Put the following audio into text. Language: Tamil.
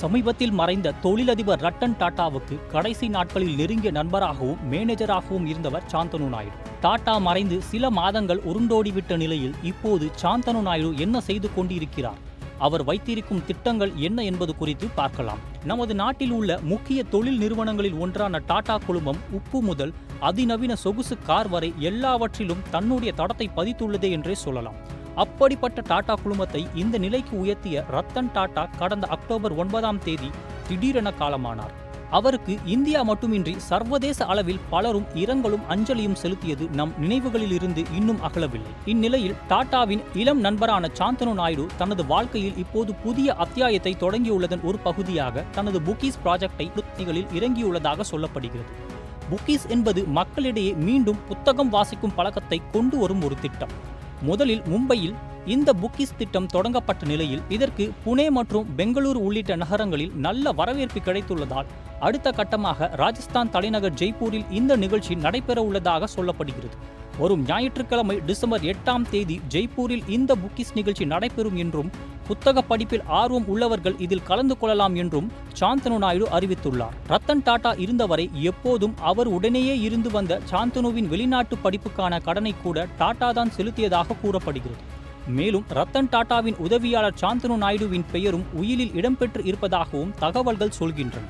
சமீபத்தில் மறைந்த தொழிலதிபர் ரத்தன் டாடாவுக்கு கடைசி நாட்களில் நெருங்கிய நண்பராகவும் மேனேஜராகவும் இருந்தவர் சாந்தனு நாயுடு. டாடா மறைந்து சில மாதங்கள் உருண்டோடிவிட்ட நிலையில் இப்போது சாந்தனு நாயுடு என்ன செய்து கொண்டிருக்கிறார், அவர் வைத்திருக்கும் திட்டங்கள் என்ன என்பது குறித்து பார்க்கலாம். நமது நாட்டில் உள்ள முக்கிய தொழில் நிறுவனங்களில் ஒன்றான டாடா குழுமம் உப்பு முதல் அதிநவீன சொகுசு கார் வரை எல்லாவற்றிலும் தன்னுடைய தடத்தை பதித்துள்ளதே என்றே சொல்லலாம். அப்படிப்பட்ட டாடா குழுமத்தை இந்த நிலைக்கு உயர்த்திய ரத்தன் டாடா கடந்த அக்டோபர் 9 திடீரென காலமானார். அவருக்கு இந்தியா மட்டுமின்றி சர்வதேச அளவில் பலரும் இரங்கலும் அஞ்சலியும் செலுத்தியது நம் நினைவுகளில் இருந்து இன்னும் அகலவில்லை. இந்நிலையில் டாடாவின் இளம் நண்பரான சாந்தனு நாயுடு தனது வாழ்க்கையில் இப்போது புதிய அத்தியாயத்தை தொடங்கியுள்ளதன் ஒரு பகுதியாக தனது புக்கீஸ் ப்ராஜெக்டை இறங்கியுள்ளதாக சொல்லப்படுகிறது. புக்கீஸ் என்பது மக்களிடையே மீண்டும் புத்தகம் வாசிக்கும் பழக்கத்தை கொண்டு வரும் ஒரு திட்டம். முதலில் மும்பையில் இந்த புக்கீஸ் திட்டம் தொடங்கப்பட்ட நிலையில் இதற்கு புனே மற்றும் பெங்களூரு உள்ளிட்ட நகரங்களில் நல்ல வரவேற்பு கிடைத்துள்ளதால் அடுத்த கட்டமாக ராஜஸ்தான் தலைநகர் ஜெய்ப்பூரில் இந்த நிகழ்ச்சி நடைபெற உள்ளதாக சொல்லப்படுகிறது. வரும் ஞாயிற்றுக்கிழமை டிசம்பர் 8 ஜெய்ப்பூரில் இந்த புக்கீஸ் நிகழ்ச்சி நடைபெறும் என்றும் புத்தக படிப்பில் ஆர்வம் உள்ளவர்கள் இதில் கலந்து கொள்ளலாம் என்றும் சாந்தனு நாயுடு அறிவித்துள்ளார். ரத்தன் டாடா இருந்தவரை எப்போதும் அவர் உடனேயே இருந்து வந்த சாந்தனுவின் வெளிநாட்டு படிப்புக்கான கடனை கூட டாடா தான் செலுத்தியதாக கூறப்படுகிறது. மேலும் ரத்தன் டாடாவின் உதவியாளர் சாந்தனு நாயுடுவின் பெயரும் உயிலில் இடம்பெற்று இருப்பதாகவும் தகவல்கள் சொல்கின்றன.